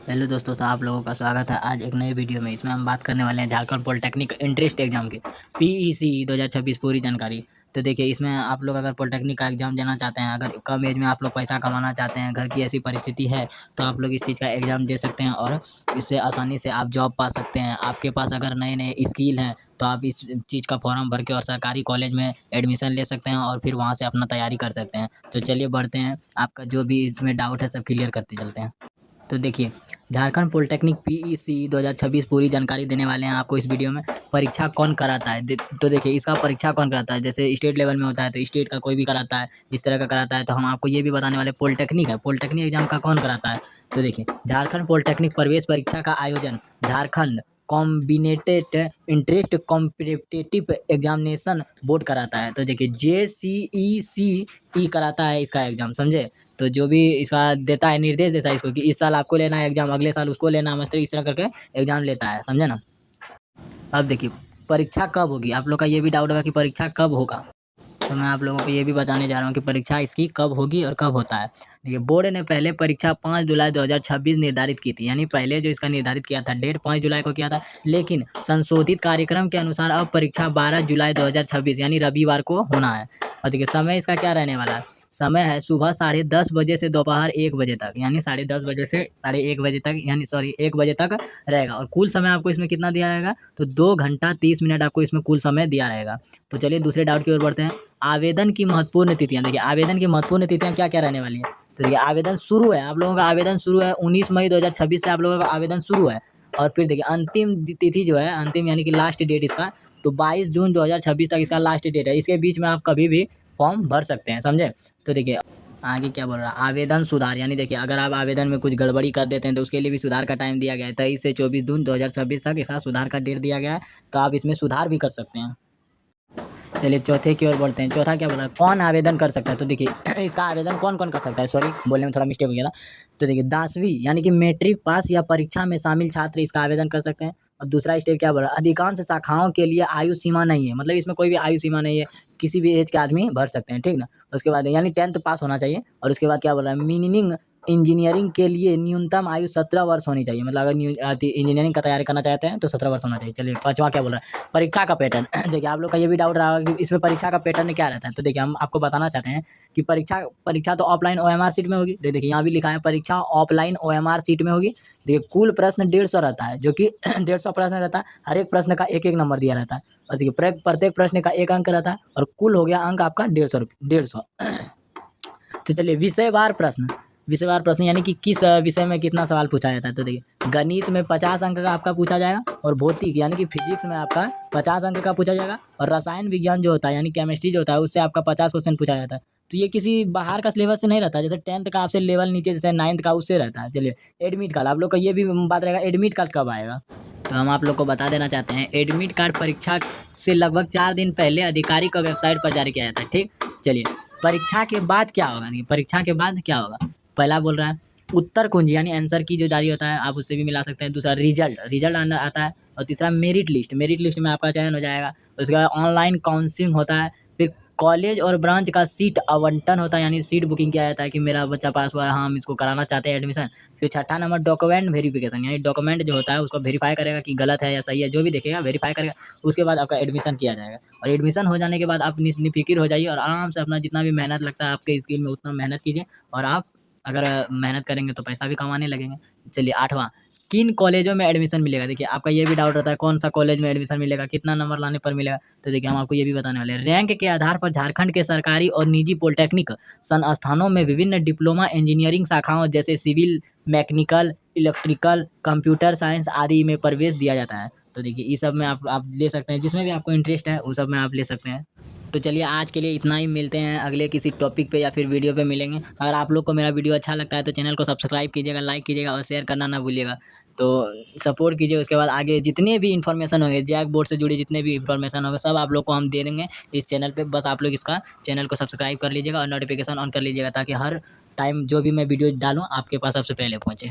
Hello दोस्तों, तो आप लोगों का स्वागत है आज एक नए वीडियो में। इसमें हम बात करने वाले हैं झारखंड पॉलिटेक्निक इंट्रेंस एग्जाम की पीईसी 2026 पूरी जानकारी। तो देखिए, इसमें आप लोग अगर पॉलिटेक्निक का एग्जाम देना चाहते हैं, अगर कम एज में आप लोग पैसा कमाना चाहते हैं, घर की ऐसी परिस्थिति है, तो आप लोग इस चीज़ का एग्ज़ाम दे सकते हैं और इससे आसानी से आप जॉब पा सकते हैं। आपके पास अगर नए नए स्किल हैं तो आप इस चीज़ का फॉर्म भर के और सरकारी कॉलेज में एडमिशन ले सकते हैं और फिर वहाँ से अपना तैयारी कर सकते हैं। तो चलिए बढ़ते हैं, आपका जो भी इसमें डाउट है सब क्लियर करते चलते हैं। तो देखिए, झारखंड पॉलिटेक्निक पीईसी 2026 पूरी जानकारी देने वाले हैं आपको इस वीडियो में। परीक्षा कौन कराता है तो देखिए, इसका परीक्षा कौन कराता है। जैसे स्टेट लेवल में होता है तो स्टेट का कोई भी कराता है, इस तरह का कराता है। तो हम आपको ये भी बताने वाले, पॉलिटेक्निक है, पॉलिटेक्निक एग्जाम का कौन कराता है। तो देखिए, झारखंड पॉलिटेक्निक प्रवेश परीक्षा का आयोजन Jharkhand combined entrance competitive examination board कराता है। तो देखिए, JCECE कराता है इसका एग्ज़ाम, समझे। तो जो भी इसका देता है, निर्देश देता है इसको कि इस साल आपको लेना है एग्ज़ाम, अगले साल उसको लेना है, मस्त इस तरह करके एग्ज़ाम लेता है, समझे ना। अब देखिए, परीक्षा कब होगी, आप लोग का ये भी डाउट होगा कि परीक्षा कब होगा। तो मैं आप लोगों को ये भी बताने जा रहा हूँ कि परीक्षा इसकी कब होगी और कब होता है। देखिए, बोर्ड ने पहले परीक्षा 5 जुलाई 2026 निर्धारित की थी, यानी पहले जो इसका निर्धारित किया था डेट 5 जुलाई को किया था, लेकिन संशोधित कार्यक्रम के अनुसार अब परीक्षा 12 जुलाई 2026 यानी रविवार को होना है। और देखिए, समय इसका क्या रहने वाला है। समय है सुबह 10:30 बजे से दोपहर 1 बजे तक, यानी 10:30 बजे से 1:30 बजे तक, यानी 1 बजे तक रहेगा। और कुल समय आपको इसमें कितना दिया रहेगा, तो 2 घंटा 30 मिनट आपको इसमें कुल समय दिया रहेगा। तो चलिए दूसरे डाउट की ओर बढ़ते हैं। आवेदन की महत्वपूर्ण तिथियां, देखिए आवेदन की महत्वपूर्ण तिथियां क्या क्या रहने वाली है। तो देखिए, आवेदन शुरू है, आप लोगों का आवेदन शुरू है 19 मई 2026 से आप लोगों का आवेदन शुरू है। और फिर देखिए, अंतिम तिथि जो है, अंतिम यानी कि लास्ट डेट इसका, तो 22 जून 2026 तक इसका लास्ट डेट है। इसके बीच में आप कभी भी फॉर्म भर सकते हैं, समझे। तो देखिए आगे क्या बोल रहा है, आवेदन सुधार, यानी देखिए अगर आप आवेदन में कुछ गड़बड़ी कर देते हैं तो उसके लिए भी सुधार का टाइम दिया गया है। 23 से 24 जून 2026 तक इसका सुधार का डेट दिया गया है, तो आप इसमें सुधार भी कर सकते हैं। चलिए चौथे की ओर बढ़ते हैं। चौथा क्या बोल रहा है, कौन आवेदन कर सकता है। तो देखिए, इसका आवेदन कौन कौन कर सकता है, सॉरी बोलने में थोड़ा मिस्टेक हो गया था। तो देखिए, 10वीं यानी कि मैट्रिक पास या परीक्षा में शामिल छात्र इसका आवेदन कर सकते हैं। और दूसरा स्टेप क्या बोल रहा है, अधिकांश शाखाओं के लिए आयु सीमा नहीं है, मतलब इसमें कोई भी आयु सीमा नहीं है, किसी भी एज के आदमी भर सकते हैं, ठीक ना। उसके बाद यानी 10th पास होना चाहिए। और उसके बाद क्या बोल रहा है, मीनिंग इंजीनियरिंग के लिए न्यूनतम आयु 17 वर्ष होनी चाहिए, मतलब अगर इंजीनियरिंग का तैयारी करना चाहते हैं तो 17 वर्ष होना चाहिए। चलिए पाँचवा क्या बोल रहा है, परीक्षा का पैटर्न। देखिए, आप लोग का ये भी डाउट रहा होगा कि इसमें परीक्षा का पैटर्न क्या रहता है। तो देखिए, हम आपको बताना चाहते हैं कि परीक्षा तो ऑफलाइन OMR सीट में होगी। तो देखिए, यहाँ भी लिखा है परीक्षा ऑफलाइन OMR सीट में होगी। देखिए, कुल प्रश्न 150 रहता है, जो कि 150 प्रश्न रहता है, हर एक प्रश्न का एक एक नंबर दिया रहता है। और देखिए, प्रत्येक प्रश्न का 1 अंक रहता है और कुल हो गया अंक आपका 150। तो चलिए, विषयवार प्रश्न यानी कि किस विषय में कितना सवाल पूछा जाता है। तो देखिए, गणित में 50 अंक का आपका पूछा जाएगा, और भौतिक यानी कि फिजिक्स में आपका 50 अंक का पूछा जाएगा, और रसायन विज्ञान जो होता है यानी केमिस्ट्री जो होता है उससे आपका 50 क्वेश्चन पूछा जाता है। तो ये किसी बाहर का सिलेबस से नहीं रहता, जैसे 10th का आपसे लेवल नीचे, जैसे 9th का उससे रहता है। चलिए, एडमिट कार्ड, आप लोग का ये भी बात रहेगा, एडमिट कार्ड कब आएगा। तो हम आप लोग को बता देना चाहते हैं, एडमिट कार्ड परीक्षा से लगभग 4 दिन पहले आधिकारिक वेबसाइट पर जारी किया जाता है, ठीक। चलिए, परीक्षा के बाद क्या होगा, परीक्षा के बाद क्या होगा। पहला बोल रहा है उत्तर कुंजी यानी आंसर की जो जारी होता है, आप उससे भी मिला सकते हैं। दूसरा रिजल्ट आता है। और तीसरा मेरिट लिस्ट में आपका चयन हो जाएगा। उसके बाद ऑनलाइन काउंसिलिंग होता है। फिर कॉलेज और ब्रांच का सीट आवंटन होता है, यानी सीट बुकिंग किया जाता है कि मेरा बच्चा पास हुआ है, हम इसको कराना चाहते हैं एडमिशन। फिर छठा नंबर डॉक्यूमेंट वेरिफिकेशन, यानी डॉक्यूमेंट जो होता है उसको वेरीफाई करेगा कि गलत है या सही है, जो भी देखेगा वेरीफाई करेगा। उसके बाद आपका एडमिशन किया जाएगा। और एडमिशन हो जाने के बाद आप निफिकिर हो जाइए और आराम से अपना जितना भी मेहनत लगता है आपके स्किल में उतना मेहनत कीजिए, और आप अगर मेहनत करेंगे तो पैसा भी कमाने लगेंगे। चलिए आठवां, किन कॉलेजों में एडमिशन मिलेगा। देखिए, आपका ये भी डाउट रहता है कौन सा कॉलेज में एडमिशन मिलेगा, कितना नंबर लाने पर मिलेगा। तो देखिए, हम आपको ये भी बताने वाले हैं। रैंक के आधार पर झारखंड के सरकारी और निजी पॉलिटेक्निक संस्थानों में विभिन्न डिप्लोमा इंजीनियरिंग शाखाओं जैसे civil, mechanical, electrical, computer science आदि में प्रवेश दिया जाता है। तो देखिए, इस सब में आप ले सकते हैं, जिसमें भी आपको इंटरेस्ट है उस सब में आप ले सकते हैं। तो चलिए, आज के लिए इतना ही, मिलते हैं अगले किसी टॉपिक पे या फिर वीडियो पे मिलेंगे। अगर आप लोग को मेरा वीडियो अच्छा लगता है तो चैनल को सब्सक्राइब कीजिएगा, लाइक कीजिएगा और शेयर करना ना भूलिएगा। तो सपोर्ट कीजिए। उसके बाद आगे जितने भी इन्फॉर्मेशन होंगे, जैक बोर्ड से जुड़े जितने भी इन्फॉर्मेशन होंगे सब आप लोग को हम दे देंगे इस चैनल पे। बस आप लोग इसका चैनल को सब्सक्राइब कर लीजिएगा और नोटिफिकेशन ऑन कर लीजिएगा, ताकि हर टाइम जो भी मैं वीडियो डालूँ आपके पास सबसे पहले पहुँचे।